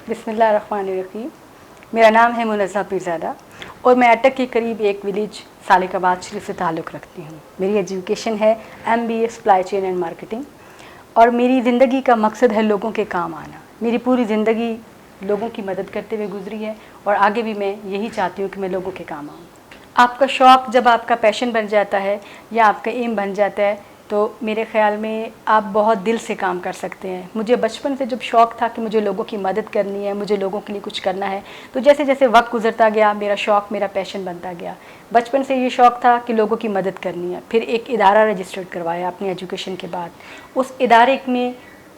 बिस्मिल्लाहिर्रहमानिर्रहीम। मेरा नाम है मुनज़्ज़ा पीरज़ादा और मैं अटक के करीब एक विलेज सालिकाबाद शरीफ से ताल्लुक़ रखती हूँ। मेरी एजुकेशन है MBA supply chain and marketing और मेरी ज़िंदगी का मकसद है लोगों के काम आना। मेरी पूरी ज़िंदगी लोगों की मदद करते हुए गुजरी है और आगे भी मैं यही चाहती हूँ कि मैं लोगों के काम आऊँ। आपका शौक़ जब आपका पैशन बन जाता है या आपका एम बन जाता है तो मेरे ख़्याल में आप बहुत दिल से काम कर सकते हैं। मुझे बचपन से जब शौक़ था कि मुझे लोगों की मदद करनी है, मुझे लोगों के लिए कुछ करना है, तो जैसे जैसे वक्त गुजरता गया मेरा शौक़ मेरा पैशन बनता गया। बचपन से ये शौक़ था कि लोगों की मदद करनी है। फिर एक इदारा रजिस्टर्ड करवाया अपनी एजुकेशन के बाद। उस इदारे में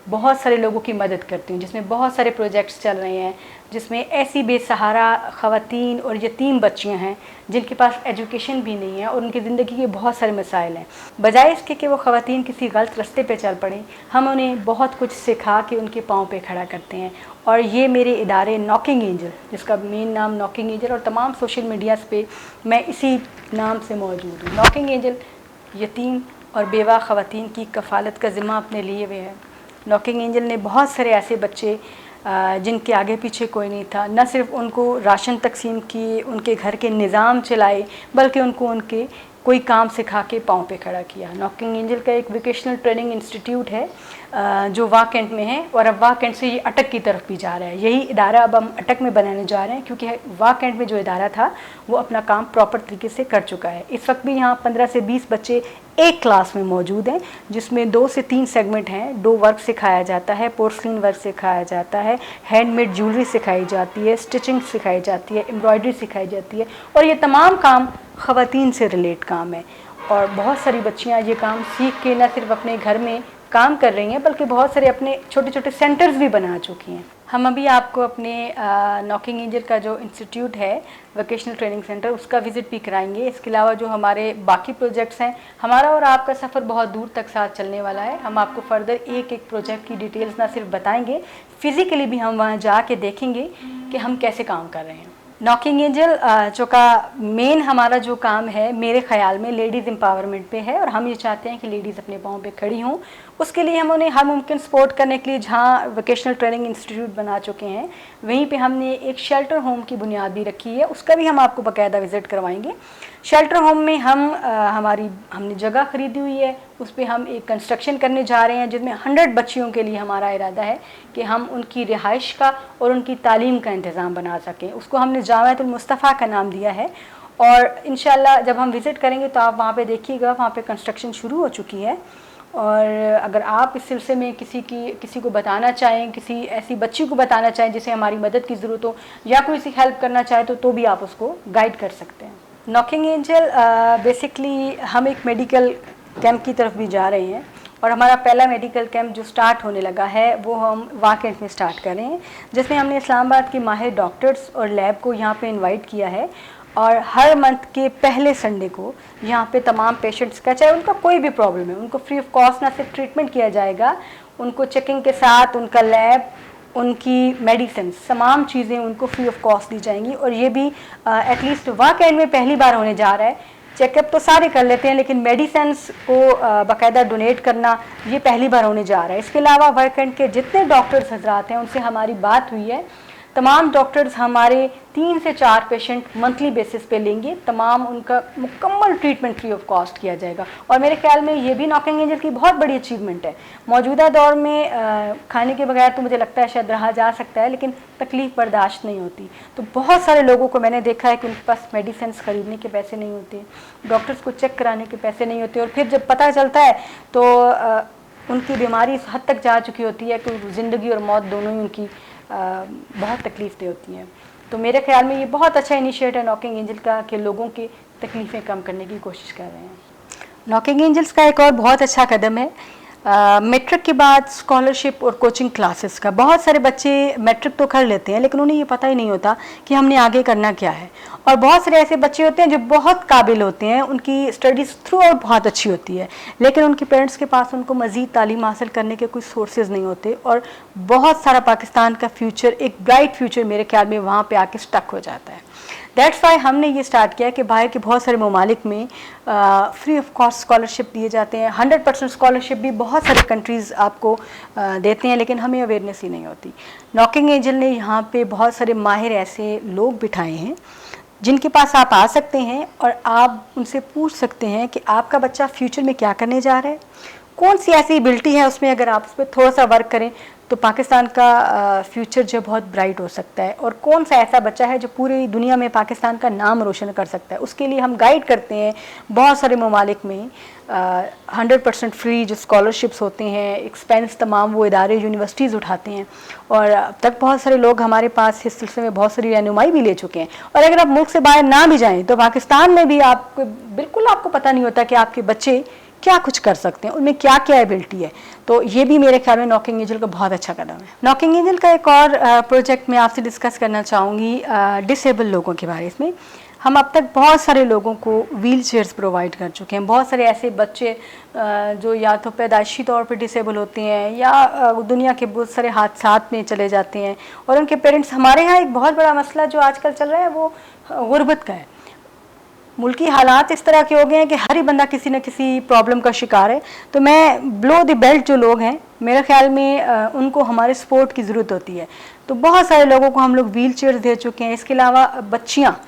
बहुत सारे लोगों की मदद करती हूँ, जिसमें बहुत सारे प्रोजेक्ट्स चल रहे हैं, जिसमें ऐसी बेसहारा ख़वातीन और यतीम बच्चियाँ हैं जिनके पास एजुकेशन भी नहीं है और उनकी ज़िंदगी के बहुत सारे मसाइल हैं। बजाय इसके कि वो ख़वातीन किसी गलत रास्ते पे चल पड़ें, हम उन्हें बहुत कुछ सिखा के उनके पाँव पे खड़ा करते हैं। और ये मेरे इदारे नॉकिंग एंजल, जिसका मेन नाम नॉकिंग एंजल और तमाम सोशल मीडियाज़ पे मैं इसी नाम से मौजूद हूँ। नॉकिंग एंजल यतीम और बेवा ख़वातीन की कफ़ालत का ज़िम्मा अपने लिए हुए है। नॉकिंग एंजल ने बहुत सारे ऐसे बच्चे जिनके आगे पीछे कोई नहीं था, न सिर्फ उनको राशन तकसीम किए, उनके घर के निज़ाम चलाए, बल्कि उनको उनके कोई काम सिखा के पाँव पे खड़ा किया। नॉकिंग एंजल का एक वोकेशनल ट्रेनिंग इंस्टीट्यूट है जो वाह कैंट में है और अब वाह कैंट से ये अटक की तरफ भी जा रहा है। यही इदारा अब हम अटक में बनाने जा रहे हैं क्योंकि वाह कैंट में जो इदारा था वो अपना काम प्रॉपर तरीके से कर चुका है। इस वक्त भी यहाँ 15 से 20 बच्चे एक क्लास में मौजूद हैं, जिसमें 2 से 3 सेगमेंट हैं। 2 वर्क सिखाया जाता है, पोर्सलिन वर्क सिखाया जाता है, हैंडमेड ज्वेलरी सिखाई जाती है, स्टिचिंग सिखाई जाती है, एम्ब्रॉयडरी सिखाई जाती है और ये तमाम काम ख़वातीन से रिलेट काम है। और बहुत सारी बच्चियाँ ये काम सीख के न सिर्फ अपने घर में काम कर रही हैं बल्कि बहुत सारे अपने छोटे छोटे सेंटर्स भी बना चुकी हैं। हम अभी आपको अपने नॉकिंग एंजल का जो इंस्टीट्यूट है वोकेशनल ट्रेनिंग सेंटर उसका विज़िट भी कराएंगे। इसके अलावा जो हमारे बाकी प्रोजेक्ट्स हैं, हमारा और आपका सफ़र बहुत दूर तक साथ चलने वाला है। हम आपको फ़र्दर एक एक प्रोजेक्ट की डिटेल्स ना सिर्फ बताएंगे, फ़िज़िकली भी हम वहाँ जा के देखेंगे कि हम कैसे काम कर रहे हैं। नॉकिंग एंजल जो का मेन हमारा जो काम है मेरे ख़्याल में लेडीज़ एम्पावरमेंट पे है और हम ये चाहते हैं कि लेडीज़ अपने पाँव पे खड़ी हों। उसके लिए हम उन्हें हर मुमकिन सपोर्ट करने के लिए जहाँ वोकेशनल ट्रेनिंग इंस्टीट्यूट बना चुके हैं वहीं पे हमने एक शेल्टर होम की बुनियाद भी रखी है, उसका भी हम आपको बाकायदा विज़िट करवाएंगे। शेल्टर होम में हमने जगह ख़रीदी हुई है, उस पर हम एक कंस्ट्रक्शन करने जा रहे हैं जिसमें 100 बच्चियों के लिए हमारा इरादा है कि हम उनकी रिहाइश का और उनकी तालीम का इंतज़ाम बना सकें। उसको हमने जामिअतुल मुस्तफ़ा का नाम दिया है और इंशाअल्लाह जब हम विज़िट करेंगे तो आप वहाँ पे देखिएगा, वहाँ पे कंस्ट्रक्शन शुरू हो चुकी है। और अगर आप इस सिलसिले में किसी को बताना चाहें, किसी ऐसी बच्ची को बताना चाहें जिसे हमारी मदद की ज़रूरत हो या कोई सी हेल्प करना चाहे तो भी आप उसको गाइड कर सकते हैं। नॉकिंग एंजल बेसिकली हम एक मेडिकल कैंप की तरफ भी जा रहे हैं और हमारा पहला मेडिकल कैंप जो स्टार्ट होने लगा है वो हम वाह कैंट में स्टार्ट कर रहे हैं, जिसमें हमने इस्लामाबाद के माहिर डॉक्टर्स और लैब को यहाँ पे इनवाइट किया है और हर मंथ के पहले संडे को यहाँ पे तमाम पेशेंट्स का, चाहे उनका कोई भी प्रॉब्लम है, उनको फ्री ऑफ कॉस्ट ना सिर्फ ट्रीटमेंट किया जाएगा, उनको चेकिंग के साथ उनका लैब, उनकी मेडिसिन, तमाम चीज़ें उनको फ्री ऑफ कॉस्ट दी जाएंगी। और ये भी एटलीस्ट वाह कैंट में पहली बार होने जा रहा है। चेकअप तो सारे कर लेते हैं लेकिन मेडिसिन्स को बाकायदा डोनेट करना ये पहली बार होने जा रहा है। इसके अलावा वाह कैंट के जितने डॉक्टर्स हजरात हैं उनसे हमारी बात हुई है, तमाम डॉक्टर्स हमारे 3 से 4 पेशेंट मंथली बेसिस पे लेंगे, तमाम उनका मुकम्मल ट्रीटमेंट फ्री ऑफ कॉस्ट किया जाएगा। और मेरे ख्याल में ये भी नॉकिंग एंजल की बहुत बड़ी अचीवमेंट है। मौजूदा दौर में खाने के बगैर तो मुझे लगता है शायद रहा जा सकता है लेकिन तकलीफ़ बर्दाश्त नहीं होती। तो बहुत सारे लोगों को मैंने देखा है कि उनके पास मेडिसिन ख़रीदने के पैसे नहीं होते, डॉक्टर्स को चेक कराने के पैसे नहीं होते और फिर जब पता चलता है तो उनकी बीमारी इस हद तक जा चुकी होती है कि ज़िंदगी और मौत दोनों ही उनकी बहुत तकलीफ़ें होती हैं। तो मेरे ख्याल में ये बहुत अच्छा इनिशिएटिव है नॉकिंग एंजल का कि लोगों की तकलीफ़ें कम करने की कोशिश कर रहे हैं। नॉकिंग एंजल्स का एक और बहुत अच्छा कदम है मैट्रिक के बाद स्कॉलरशिप और कोचिंग क्लासेस का। बहुत सारे बच्चे मैट्रिक तो कर लेते हैं लेकिन उन्हें ये पता ही नहीं होता कि हमने आगे करना क्या है। और बहुत सारे ऐसे बच्चे होते हैं जो बहुत काबिल होते हैं, उनकी स्टडीज़ थ्रू आउट बहुत अच्छी होती है लेकिन उनके पेरेंट्स के पास उनको मज़ीद तालीम हासिल करने के कोई सोर्सेज नहीं होते और बहुत सारा पाकिस्तान का फ्यूचर, एक ब्राइट फ्यूचर मेरे ख्याल में वहाँ पर आके स्टक हो जाता है। दैट्स वाई हमने ये स्टार्ट किया कि बाहर के बहुत सारे ममालिक में फ्री ऑफ कॉस्ट स्कॉलरशिप दिए जाते हैं, 100% स्कॉलरशिप भी बहुत सारे कंट्रीज़ आपको देते हैं, लेकिन हमें अवेयरनेस ही नहीं होती। नॉकिंग एंजल ने यहाँ पे बहुत सारे माहिर ऐसे लोग बिठाए हैं जिनके पास आप आ सकते हैं और आप उनसे पूछ सकते हैं कि आपका बच्चा फ्यूचर में क्या करने जा रहा है, कौन सी ऐसी एबिलिटी है उसमें, अगर आप उस पर थोड़ा सा वर्क करें तो पाकिस्तान का फ्यूचर जो बहुत ब्राइट हो सकता है, और कौन सा ऐसा बच्चा है जो पूरी दुनिया में पाकिस्तान का नाम रोशन कर सकता है। उसके लिए हम गाइड करते हैं बहुत सारे ममालिक में 100% फ्री जो स्कॉलरशिप्स होते हैं, एक्सपेंस तमाम वो इदारे यूनिवर्सिटीज़ उठाते हैं, और अब तक बहुत सारे लोग हमारे पास इस सिलसिले में बहुत सारी रहनुमाई भी ले चुके हैं। और अगर आप मुल्क से बाहर ना भी जाएँ तो पाकिस्तान में भी आपको बिल्कुल आपको पता नहीं होता कि आपके बच्चे क्या कुछ कर सकते हैं, उनमें क्या क्या एबिलिटी है। तो ये भी मेरे ख्याल में नॉकिंग एंजल का बहुत अच्छा कदम है। नॉकिंग एंजल का एक और प्रोजेक्ट मैं आपसे डिस्कस करना चाहूँगी डिसेबल लोगों के बारे में। हम अब तक बहुत सारे लोगों को व्हील चेयर्स प्रोवाइड कर चुके हैं। बहुत सारे ऐसे बच्चे जो या तो पैदाइशी तौर पर डिसेबल होते हैं या दुनिया के बहुत सारे हादसात में चले जाते हैं, और उनके पेरेंट्स, हमारे यहाँ एक बहुत बड़ा मसला जो आजकल चल रहा है वो गुर्बत का है। मुल्की हालात इस तरह के हो गए हैं कि हर ही बंदा किसी न किसी प्रॉब्लम का शिकार है। तो मैं बिलो द बेल्ट जो लोग हैं, मेरे ख्याल में उनको हमारे सपोर्ट की ज़रूरत होती है। तो बहुत सारे लोगों को हम लोग व्हील चेयर दे चुके हैं। इसके अलावा बच्चियाँ,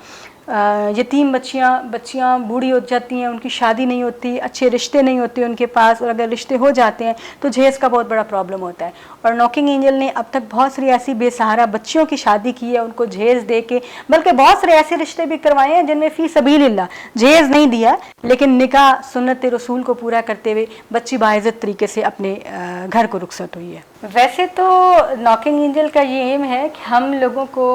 यतीम बच्चियाँ बूढ़ी हो जाती हैं, उनकी शादी नहीं होती, अच्छे रिश्ते नहीं होते उनके पास, और अगर रिश्ते हो जाते हैं तो जहेज़ का बहुत बड़ा प्रॉब्लम होता है। और नॉकिंग एंजल ने अब तक बहुत सारी ऐसी बेसहारा बच्चियों की शादी की है, उनको जहेज़ दे के, बल्कि बहुत सारे ऐसे रिश्ते भी करवाए हैं जिनमें फ़ी सबीलिल्लाह जहेज़ नहीं दिया, लेकिन निकाह सुन्नत रसूल को पूरा करते हुए बच्ची बाइज़्ज़त तरीके से अपने घर को रुखसत हुई है। वैसे तो नॉकिंग एंजल का ये एम है कि हम लोगों को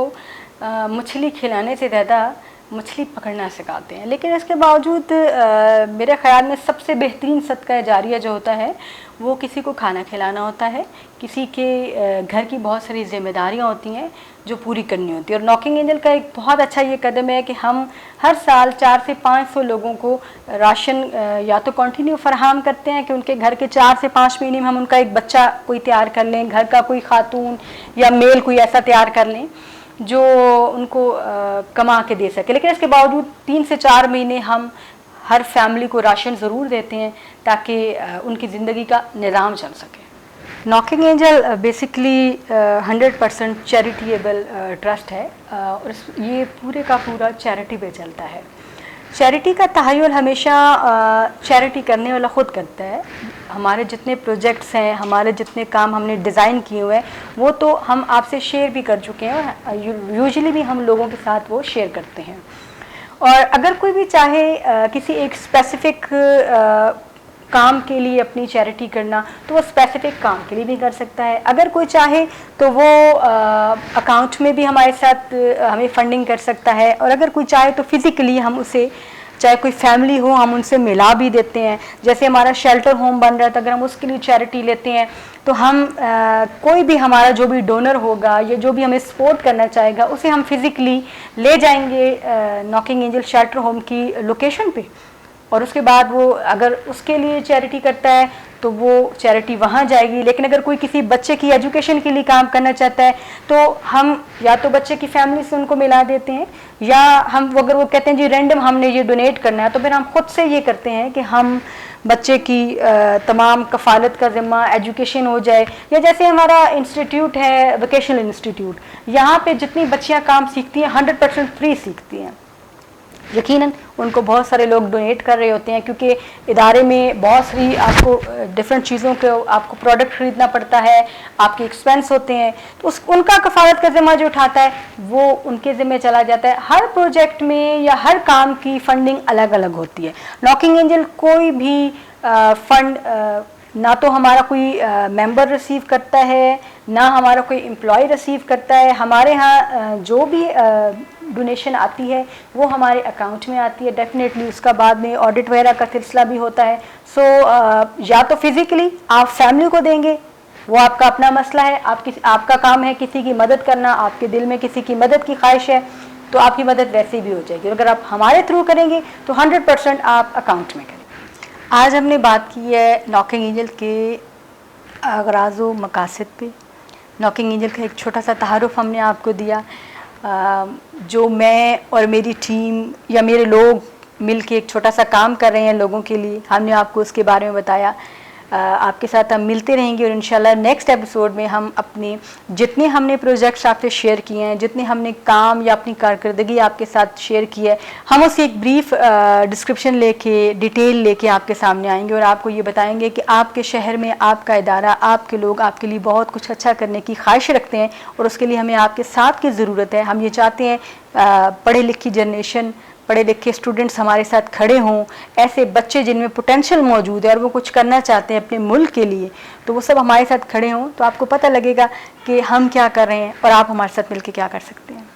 मछली खिलाने से ज़्यादा मछली पकड़ना सिखाते हैं, लेकिन इसके बावजूद मेरे ख्याल में सबसे बेहतरीन सदका जारिया जो होता है वो किसी को खाना खिलाना होता है। किसी के घर की बहुत सारी जिम्मेदारियां होती हैं जो पूरी करनी होती है, और नॉकिंग एंजल का एक बहुत अच्छा ये कदम है कि हम हर साल 400 से 500 लोगों को राशन या तो कंटिन्यू फराहम करते हैं कि उनके घर के 4 से 5 महीने में हम उनका एक बच्चा कोई तैयार कर लें, घर का कोई खातून या मेल कोई ऐसा तैयार कर लें जो उनको कमा के दे सके। लेकिन इसके बावजूद 3 से 4 महीने हम हर फैमिली को राशन ज़रूर देते हैं ताकि उनकी ज़िंदगी का निज़ाम चल सके। Knocking angel basically 100% charitable trust है, और ये पूरे का पूरा चैरिटी पे चलता है। चैरिटी का तहय्युल हमेशा चैरिटी करने वाला ख़ुद करता है। हमारे जितने प्रोजेक्ट्स हैं, हमारे जितने काम हमने डिज़ाइन किए हुए हैं, वो तो हम आपसे शेयर भी कर चुके हैं, यूजुअली भी हम लोगों के साथ वो शेयर करते हैं। और अगर कोई भी चाहे किसी एक स्पेसिफ़िक काम के लिए अपनी चैरिटी करना, तो वो स्पेसिफ़िक काम के लिए भी कर सकता है। अगर कोई चाहे तो वो अकाउंट में भी हमारे साथ हमें फंडिंग कर सकता है, और अगर कोई चाहे तो फिज़िकली हम उसे, चाहे कोई फैमिली हो, हम उनसे मिला भी देते हैं। जैसे हमारा शेल्टर होम बन रहा था, अगर हम उसके लिए चैरिटी लेते हैं तो हम कोई भी हमारा जो भी डोनर होगा या जो भी हमें सपोर्ट करना चाहेगा उसे हम फिज़िकली ले जाएंगे नॉकिंग एंजल शेल्टर होम की लोकेशन पे, और उसके बाद वो अगर उसके लिए चैरिटी करता है तो वो चैरिटी वहाँ जाएगी। लेकिन अगर कोई किसी बच्चे की एजुकेशन के लिए काम करना चाहता है तो हम या तो बच्चे की फैमिली से उनको मिला देते हैं, या हम अगर वो कहते हैं जी रैंडम हमने ये डोनेट करना है, तो फिर हम खुद से ये करते हैं कि हम बच्चे की तमाम कफ़ालत का ज़िम्मा, एजुकेशन हो जाए। या जैसे हमारा इंस्टीट्यूट है वोकेशनल इंस्टीट्यूट, यहाँ पे जितनी बच्चियाँ काम सीखती हैं 100% फ्री सीखती हैं। यकीनन उनको बहुत सारे लोग डोनेट कर रहे होते हैं, क्योंकि इदारे में बहुत सारी आपको डिफरेंट चीज़ों के आपको प्रोडक्ट ख़रीदना पड़ता है, आपके एक्सपेंस होते हैं, तो उनका कफ़ालत का ज़िम्मा जो उठाता है वो उनके ज़िम्मे चला जाता है। हर प्रोजेक्ट में या हर काम की फ़ंडिंग अलग अलग होती है। नॉकिंग एंजल कोई भी फ़ंड ना तो हमारा कोई मेंबर रिसीव करता है, ना हमारा कोई एम्प्लॉय रिसीव करता है। हमारे यहाँ जो भी डोनेशन आती है वो हमारे अकाउंट में आती है। डेफिनेटली उसका बाद में ऑडिट वगैरह का सिलसिला भी होता है। सो या तो फिज़िकली आप फैमिली को देंगे, वो आपका अपना मसला है, आपका काम है किसी की मदद करना, आपके दिल में किसी की मदद की ख्वाहिश है तो आपकी मदद वैसे भी हो जाएगी। अगर आप हमारे थ्रू करेंगे तो 100% आप अकाउंट में करेंगे। आज हमने बात की है नॉकिंग एंजल के अगराज़ व मकासद पे। नॉकिंग एंजल का एक छोटा सा तारुफ हमने आपको दिया। जो मैं और मेरी टीम या मेरे लोग मिलके एक छोटा सा काम कर रहे हैं लोगों के लिए, हमने आपको उसके बारे में बताया। आपके साथ हम मिलते रहेंगे और इंशाल्लाह नेक्स्ट एपिसोड में हम अपने जितने हमने प्रोजेक्ट्स आपसे शेयर किए हैं, जितने हमने काम या अपनी कारकर्दगी आपके साथ शेयर की है, हम उसकी एक ब्रीफ डिस्क्रिप्शन लेके, डिटेल लेके आपके सामने आएंगे और आपको ये बताएंगे कि आपके शहर में आपका इदारा, आपके लोग आपके लिए बहुत कुछ अच्छा करने की ख्वाहिश रखते हैं और उसके लिए हमें आपके साथ की ज़रूरत है। हम ये चाहते हैं पढ़े लिखी जनरेशन, पढ़े लिखे स्टूडेंट्स हमारे साथ खड़े हों, ऐसे बच्चे जिनमें पोटेंशियल मौजूद है और वो कुछ करना चाहते हैं अपने मुल्क के लिए, तो वो सब हमारे साथ खड़े हों। तो आपको पता लगेगा कि हम क्या कर रहे हैं और आप हमारे साथ मिलकर क्या कर सकते हैं।